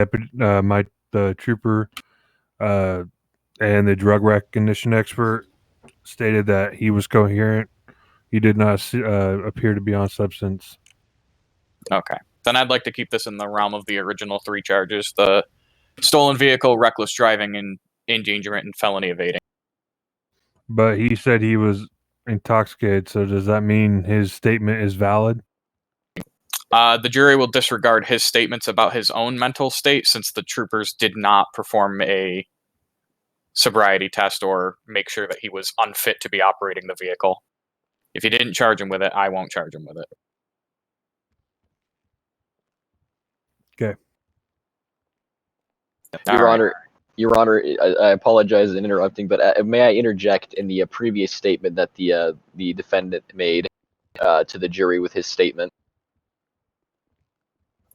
the trooper and the drug recognition expert stated that he was coherent. He did not appear to be on substance. Okay. Then I'd like to keep this in the realm of the original 3 charges: the stolen vehicle, reckless driving, and endangerment and felony evading. But he said he was intoxicated, so does that mean his statement is valid? The jury will disregard his statements about his own mental state, since the troopers did not perform a sobriety test or make sure that he was unfit to be operating the vehicle. If you didn't charge him with it, I won't charge him with it. Okay. Your Honor, I apologize in interrupting, but may I interject in the previous statement that the defendant made to the jury with his statement?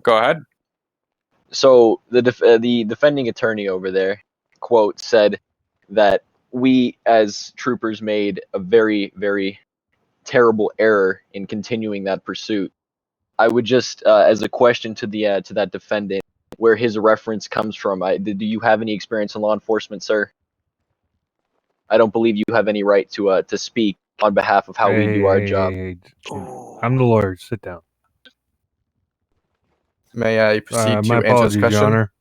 Go ahead. So the defending attorney over there, quote, said that we as troopers made a very, very terrible error in continuing that pursuit. I would just, as a question to that defendant, where his reference comes from. Do you have any experience in law enforcement, sir? I don't believe you have any right to speak on behalf of how we do our job. I'm the lawyer. Sit down. May I proceed to my answer apologies, this question? Your Honor.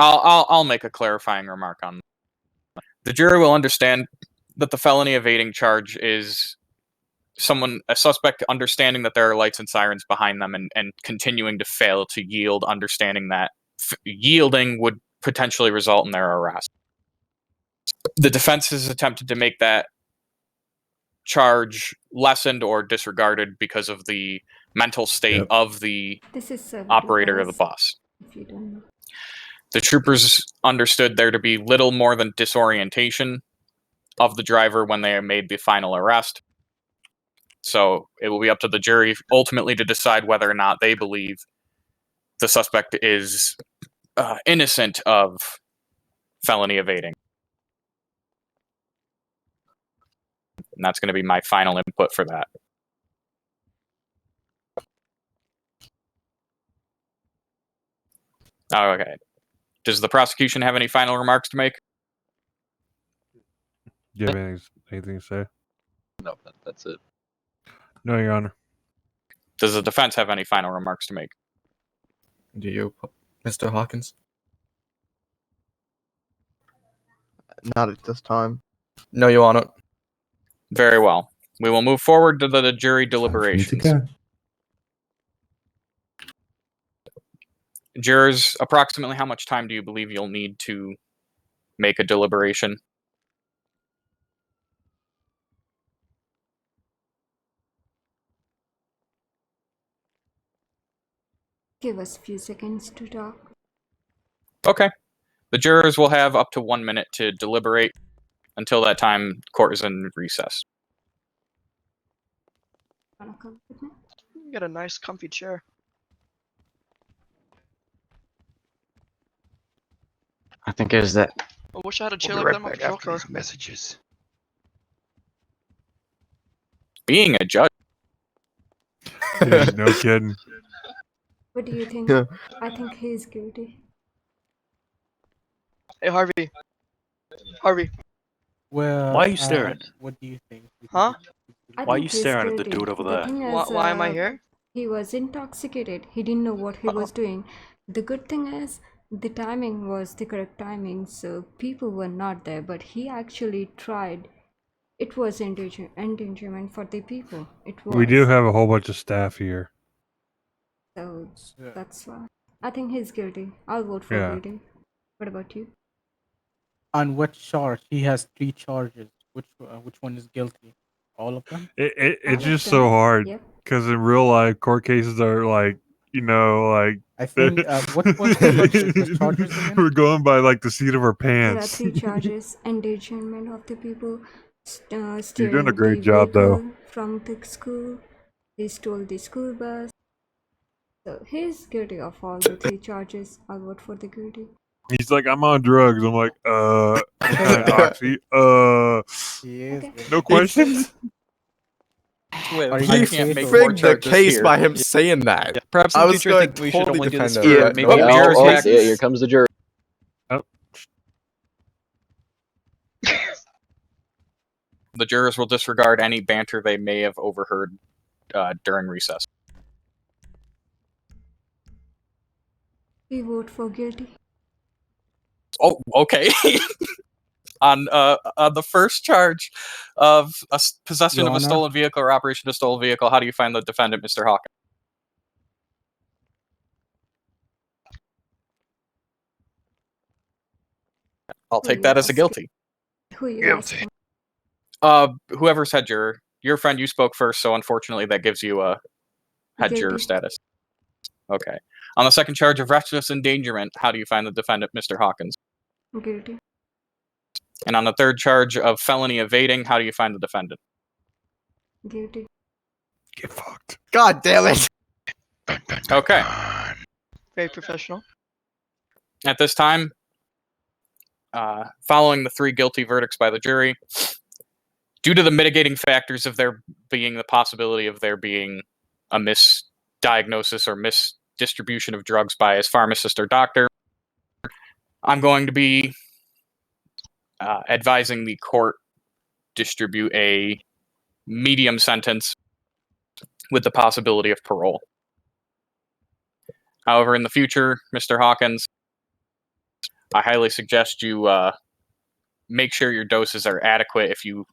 I'll make a clarifying remark on that. The jury will understand that the felony evading charge is a suspect understanding that there are lights and sirens behind them and continuing to fail to yield, understanding that yielding would potentially result in their arrest. The defense has attempted to make that charge lessened or disregarded because of the mental state of the operator of the bus. If you don't know. The troopers understood there to be little more than disorientation of the driver when they made the final arrest. So it will be up to the jury ultimately to decide whether or not they believe the suspect is innocent of felony evading. And that's going to be my final input for that. Okay. Does the prosecution have any final remarks to make? Do you have anything to say? No, that's it. No, Your Honor. Does the defense have any final remarks to make? Do you, Mr. Hawkins? Not at this time. No, Your Honor. Very well. We will move forward to the jury deliberations. Jurors, approximately how much time do you believe you'll need to make a deliberation? Give us a few seconds to talk. Okay. The jurors will have up to 1 minute to deliberate. Until that time, court is in recess. Wanna come with me? You got a nice comfy chair. I think it was that. I wish I had a chair We'll like be that right in back my after car. these messages. Being a judge. Yeah, no kidding. What do you think? Yeah. I think he's guilty. Hey, Harvey. Harvey. Well, why are you staring? What do you think? Huh? I Why are think you he's staring at the guilty. dude over The there? thing is, Why am I here? He was intoxicated. He didn't know what he was doing. The good thing is, the timing was the correct timing, so people were not there. But he actually tried. It was endangerment for the people. It was. We do have a whole bunch of staff here. So that's why. I think he's guilty. I'll vote for guilty. What about you? On what charge? He has 3 charges. Which one is guilty? All of them? It's just so hard because in real life, court cases are like, I think what was the charges again? We're going by like the seat of our pants. There are 3 charges: endangerment of the people, You're steering doing a great the job, though. vehicle from the school. He stole the school bus. So he's guilty of all the 3 charges. I'll vote for the guilty. He's like, I'm on drugs. I'm like, what kind of oxy? He is. Okay. No questions? with. Are you I gonna can't say make so? more Figged the charges case here. by him saying that. Perhaps in I the was future, I going think we to should totally only do this defend for her. maybe no mirrors yeah, cases. here comes the jury. The jurors will disregard any banter they may have overheard during recess. We vote for guilty. Oh, okay. On the first charge of possession Your of a Honor. stolen vehicle or operation of a stolen vehicle, how do you find the defendant, Mr. Hawkins? I'll Who take you that as a asking? guilty. Who you Guilty. asking? Whoever's head juror. Your friend, you spoke first, so unfortunately that gives you a head juror Guilty. status. Okay. On the second charge of reckless endangerment, how do you find the defendant, Mr. Hawkins? Guilty. And on the third charge of felony evading, how do you find the defendant? Guilty. Get fucked. God damn it! Okay. Very professional. At this time, following the 3 guilty verdicts by the jury, due to the mitigating factors of there being the possibility of there being a misdiagnosis or misdistribution of drugs by his pharmacist or doctor, I'm going to be advising the court distribute a medium sentence with the possibility of parole. However, in the future, Mr. Hawkins, I highly suggest you make sure your doses are adequate if you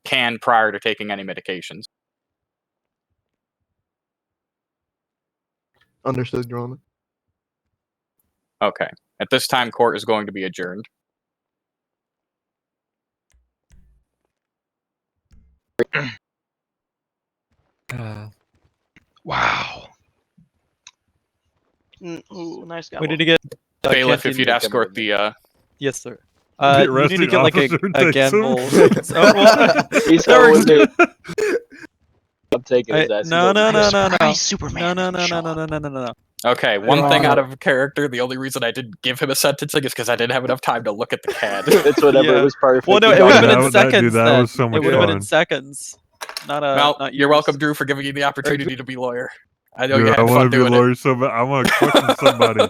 can prior to taking any medications. Understood, Your Honor. Okay. At this time, court is going to be adjourned. Wow. Ooh, nice guy. We need to get Bailiff, canteen- if you'd escort the... Yes, sir. The You need to arresting get like officer a takes gamble. him. Oh, well, He's there we going go. to. I'm taking his ass. He's No, over no, here. no, no, no, Surprise Superman no, no, didn't no, show no, up. no, no, no, no. Okay, one Your thing out Honor. of character, the only reason I didn't give him a sentencing is because I didn't have enough time to look at the CAD. It's whatever. Yeah. It was perfect. Well, no, You it would have got been it. in That- dude, seconds. that then. was so much It would have been in fun. seconds. Not Well, not you're years. welcome, Drew, for giving me the opportunity to be lawyer. I know you Dude, had I fun want to be a doing lawyer so bad. I want to question somebody.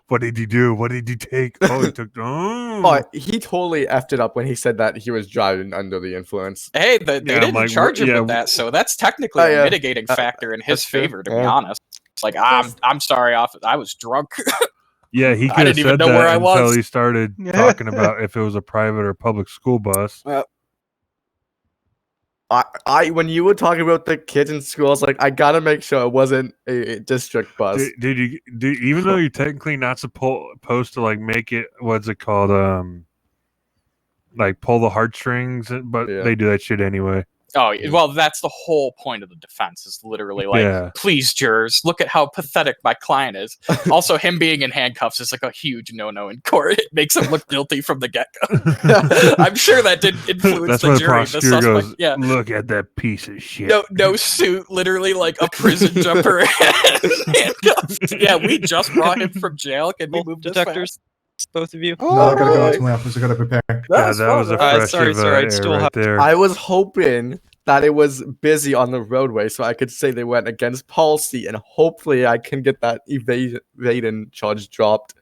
What did he do? What did he take? Oh, he took. Oh. But he totally effed it up when he said that he was driving under the influence. it. Hey, they Yeah, I'm didn't like, charge him yeah, with that, so that's technically Oh, a yeah. mitigating factor in his that's true. favor, to be Yeah. honest. It's like, I'm sorry, I was drunk. Yeah, he I could have didn't even said know where that I until was. he started talking about if it was a private or public school bus. I when you were talking about the kids in school, I was like, I gotta make sure it wasn't a district bus. Even though you're technically not supposed to like make it, what's it called? Like pull the heartstrings, but Yeah. they do that shit anyway. Oh, well, that's the whole point of the defense, is literally like, Yeah. please, jurors, look at how pathetic my client is. Also, him being in handcuffs is like a huge no-no in court. It makes him look guilty from the get-go. I'm sure that did influence That's the why the jury. The prosecutor suspect, goes, yeah. "Look at that piece of shit." No suit, literally like a prison jumper handcuffed. Yeah, we just brought him from jail. Can we move detectors? Both of you. No, I gotta go to my office. I gotta prepare. Yeah, that was a fresh sorry, air still right have- there. I was hoping that it was busy on the roadway so I could say they went against policy and hopefully I can get that evading charge dropped.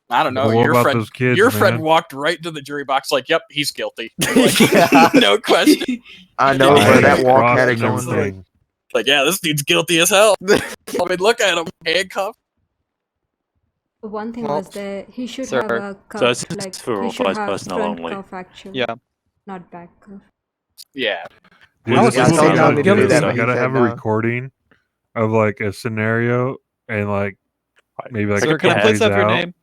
I don't know. But what Your about friend, those kids, your friend man? walked right into the jury box like, "Yep, he's guilty." Like, Yeah. no question. I know Yeah. where that walk Crossed had it and going. everything. Like, yeah, this dude's guilty as hell. I mean, look at him, handcuffed. One thing Well, was that he should sir, have a cuff, so it's like for he should authorized have personnel front only. cuff actually, Yeah. not back cuff. Yeah. Dude, I was this is told what y'all I to gotta do do. that, I but he gotta said have a no. recording of like a scenario and like maybe like Sir, a can I couple please days have your out. name?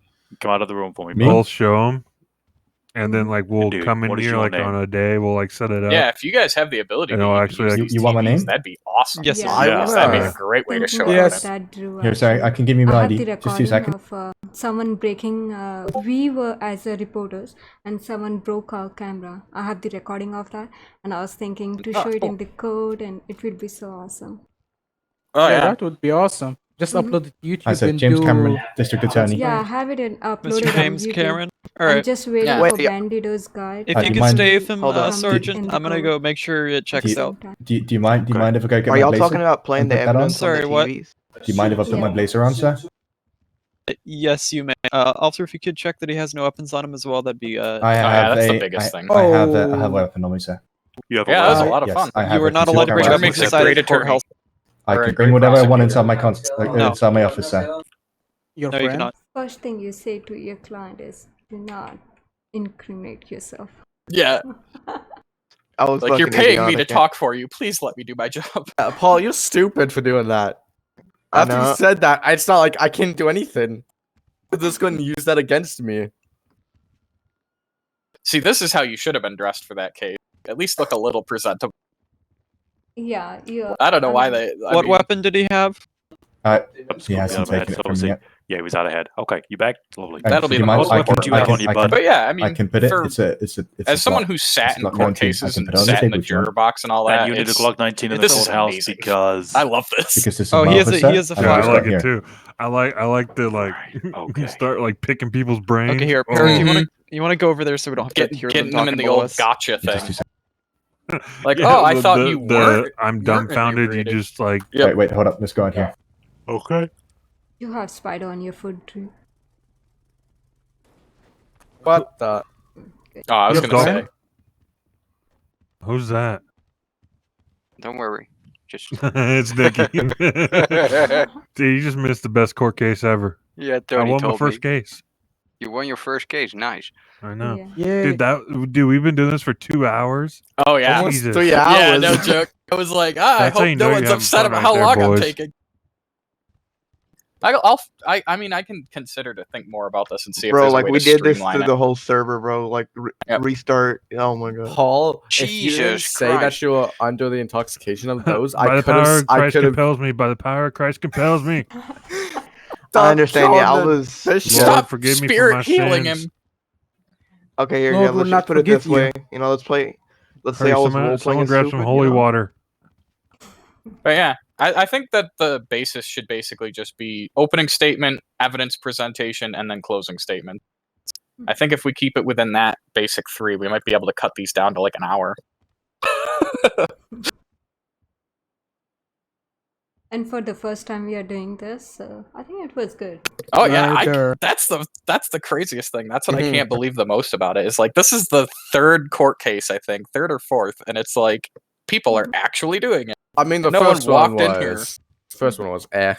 Come out of the room for me, Me? bro. We'll show them, and then like we'll Dude, come in what is here your like name? on a day. We'll like set it up. Yeah, if you guys have the ability And to I'll even actually, use like- these You want my TVs, name? that'd be awesome. Yes, Yeah. I Yes, that'd be a wanna. great way to Thinking show about it. Yes. that, Drew. Here, sorry, I actually. can give you I my have the ID. Just 2 recording seconds. of someone breaking. We were as a reporters, and someone broke our camera. I have the recording of that, and I was thinking to show it in the code, and it would be so awesome. Oh Yeah, yeah. that would be awesome. Just Mhm. upload it to YouTube I said and James do. Cameron, District Attorney. Yeah, I have it in uploaded Mr. on James YouTube. Cameron. All I'm right. just waiting Yeah. for Wait, Bandito's guide. If Do you you could mind- stay with him, Hold on. Sergeant, In the I'm gonna code. go make sure it checks out. Do you mind? Do you mind if I go get Are my y'all blazer? talking about playing and the put that on? evidence on the Sorry, what? TVs? Do you mind if I put my Yeah. blazer on, sir? Yes, you may. Also, if you could check that he has no weapons on him as well, that'd be I yeah, have that's the a. biggest I, thing. I have a weapon on me, sir. You have Yeah, that was a weapon? lot of Yes, fun. I have You a were not allowed to bring concealed weapons Makes a inside great the courthouse. I or a can bring great whatever I want prosecutor. inside my No. inside my office, sir. Your No, you friend? cannot. First thing you say to your client is, do not incriminate yourself. Yeah, I was like you're fucking paying me to idiotic. talk for you. Please let me do my job. Paul, you're stupid for doing that. I After you know. said that, it's not like I can't do anything. They're just going to use that against me. See, this is how you should have been dressed for that case. At least look a little presentable. Yeah, yeah. I don't know why they. I What mean, weapon did he have? He hasn't taken it from me yet. Yeah, he was out ahead. Okay, you back? Lovely. That'll be do you the mind? most I important can, you I have can, on your I butt? can, But yeah, I mean, I can put it. for- It's a. as someone Glock. who sat It's in Glock court 19. I cases can and put it on the sat in the table if you juror want. box and all that, And you need a it's- Glock 19 in the this is courthouse amazing. because I love this. Because this is Oh, my he has office, a- he sir, has a and Yeah, I it's file. like right it here. too. I like the like. Okay. You start like picking people's brains. Okay, here, Oh. Parrot, you wanna go over there so we don't have to hear them Getting them talking in the below old us? gotcha You just thing. do something. Like, Yeah, oh, I the- thought the- you the weren't. I'm weren't dumbfounded. You inebriated. just like. Yep. Wait, hold up. Let's go on here. Okay. You have spider on your foot too. What the? Oh, I was Your gonna dog? say. Who's that? Don't worry. Just It's Nicky. Dude, you just missed the best court case ever. yeah, I Tony won my told first me. case. You won your first case. Nice. I know. Yeah. Dude, we've been doing this for 2 hours. Oh yeah. Almost Jesus. 3 Yeah, hours. no joke. I was like, I That's how hope you no know you're one's having upset fun about right how there, long I'm boys. taking. I mean, I can consider to think more about this and see if Bro, there's a like way we to did this streamline through it. the whole server, bro. Like Yep. restart. Oh my god. Paul, if you didn't Jesus say that Christ. you were under the intoxication of those, By I the could power have. of I Christ could have. compels me. By the power of Christ compels me. I understand. Yeah, I was. Lord, Stop forgive me for spirit my healing sins. him. Okay, here, Lord yeah. will Let's not just put it this forgive way. You know, let's play. Let's say Hurry, I was someone, role playing someone grab stupid. some holy you know? water. But yeah, I think that the basis should basically just be opening statement, evidence presentation, and then closing statement. I think if we keep it within that basic three, we might be able to cut these down to like an hour. And for the first time we are doing this, I think it was good. Oh yeah, Murder. that's the craziest thing. That's what I can't believe the most about it. Is like this is the third court case, I think, third or fourth, and it's like people are actually doing it. I mean, the No one first one walked in here. was. First one was eh.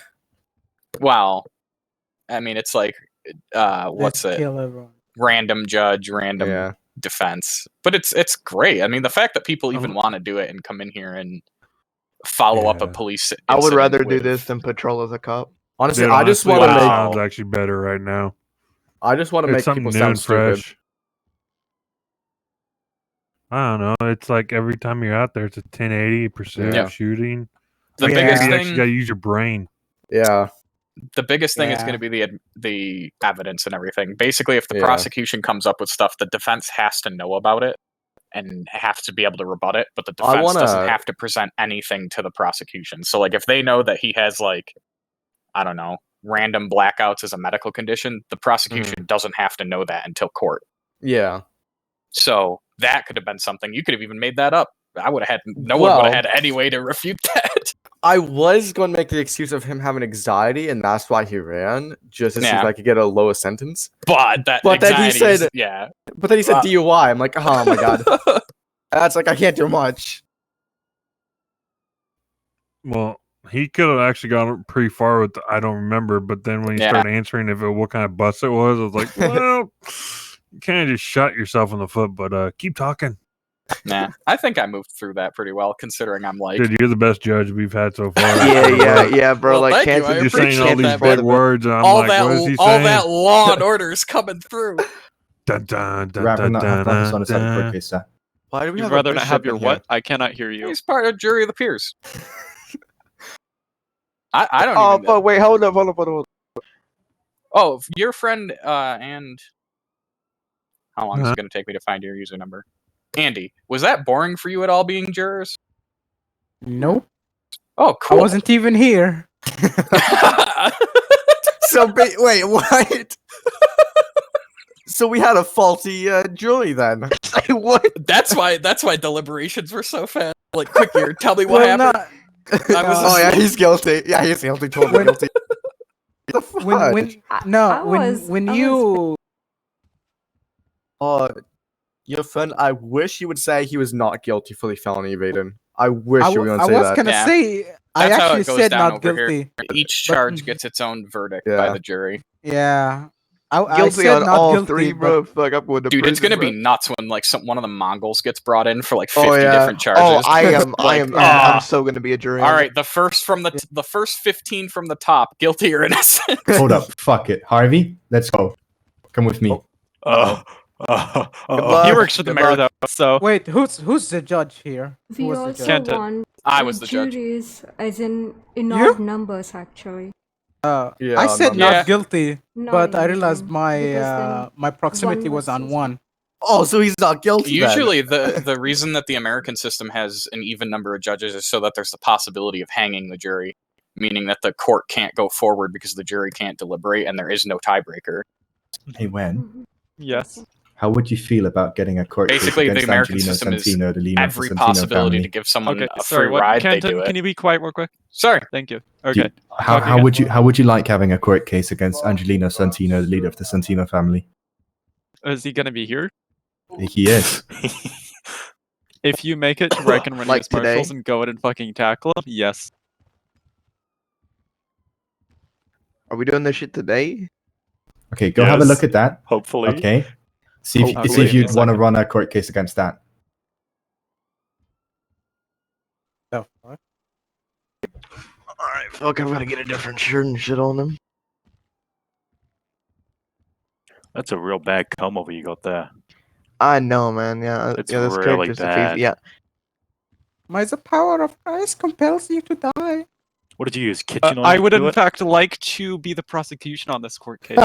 Wow, I mean, it's like what's Let's it? kill everyone. Random judge, random Yeah. defense. But it's great. I mean, the fact that people even want to do it and come in here and follow up a Yeah. police. I would incident rather do with- this than patrol as a cop. Honestly, Dude, I just honestly, want to that make. sounds actually better right now. I just want to It's make something people new sound and stupid. fresh. I don't know. It's like every time you're out there, it's a 1080 pursuit Yeah. shooting. The Like, biggest you thing. actually got to use your brain. Yeah. The biggest thing is Yeah. going to be the evidence and everything. Basically, if the Yeah. prosecution comes up with stuff, the defense has to know about it and have to be able to rebut it. But the I defense doesn't wanna- have to present anything to the prosecution. So, like, if they know that he has like, I don't know, random blackouts as a medical condition, the prosecution doesn't have to know that until court. Yeah. So that could have been something. You could have even made that up. I would have had no one would Well- have had any way to refute that. I was going to make the excuse of him having anxiety, and that's why he ran, just to see Yeah. if I could get a lower sentence. But that But then he anxiety is- said- yeah. But then he said Uh, DUI. I'm like, oh my god. That's like, I can't do much. Well, he could have actually gone pretty far with the, I don't remember, but then when he Yeah. started answering what kind of bus it was, I was like, well, you can't just shot yourself in the foot, but keep talking. Nah, I think I moved through that pretty well, considering I'm like, Dude, you're the best judge we've had so far. Yeah, bro. Well, like, thank you, Kansas I You're saying all appreciate these that, big but words, and I'm all like, that what is he all saying? that law and order is coming through. Dun, dun, dun, Rather dun, not have dun, this on the side of the dun. court case, sir. Why do we You'd have a rather not have bishop your in here? what? I cannot hear you. He's part of jury of the peers. I don't Oh, even. but wait, hold up. Oh, your friend and how long is Uh-huh. it going to take me to find your user number? Andy, was that boring for you at all being jurors? Nope. Oh, I cool. wasn't even here. So, wait, what? So we had a faulty jury then. What? That's why deliberations were so fast. Like, quick here, tell me what Well, happened. I was Oh yeah, asleep. he's guilty. Yeah, he's guilty. Totally When- guilty. The fuck? when you Your friend, I wish you would say he was not guilty for the felony evading. I wish you were going to I say was that. gonna Yeah. say I That's how actually it goes said down not over here. guilty. Each But- charge gets its own verdict Yeah. by the jury. Yeah, I Guilty said on not all guilty, three, but- bro. Fuck, I'm going to Dude, it's prison, gonna be bro. nuts when like one of the Mongols gets brought in for like 50 Oh, yeah. different charges. Oh, I am. yeah. I'm so gonna be a jury. All on right, the first 15 from the top, guilty or innocent. Hold up. Fuck it. Harvey, let's go. Come with me. luck. He works for the Good mayor, luck. though, so. Wait, who's the judge here? Who We was the also judge? Can't- want I was the judge. juries as in You? odd numbers actually. Yeah, I said not- not Yeah. guilty, Not but I even, realized my because then my proximity one was on versus one. Oh, so he's not guilty then. Usually, the reason that the American system has an even number of judges is so that there's the possibility of hanging the jury, meaning that the court can't go forward because the jury can't deliberate and there is no tiebreaker. Hey, Wen, Mhm. Yes. how would you feel about getting a court Basically, case the against American Angelino system is Santino, the leader of the Every Santino possibility family? to give someone Okay, a sorry, free what? ride, they Kenton, do it. can you be quiet real quick? Sorry. Thank you. Do Okay. you- how, Talk how again. would you like having a court case against Angelino Santino, the leader of the Santino family? Is he gonna be here? He is. If you make it to where I can run Like US marshals today? and go in and fucking tackle him, yes. Are we doing this shit today? Okay, go have a Yes. look at that. Hopefully. Okay. See if, Hopefully. see if Give me you'd a want to second. run a court case against that. The fuck? All right, fuck. I'm gonna get a different shirt and shit on them. That's a real bad comb over you got there. I know, man. Yeah, It's yeah. This really character's bad. Yeah. The power of Christ compels you to die. What did you use? Kitchen oil I to would, do in it? fact, like to be the prosecution on this court case.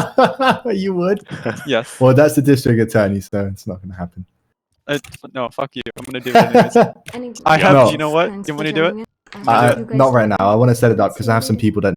You would? Yes. Well, that's the district attorney, so it's not going to happen. No, fuck you. I'm gonna do it anyways. Anyway, I have. No. Do you know what? thanks You for want me to do it? joining in. Not right now. I want to set it up because I have some Sorry. people that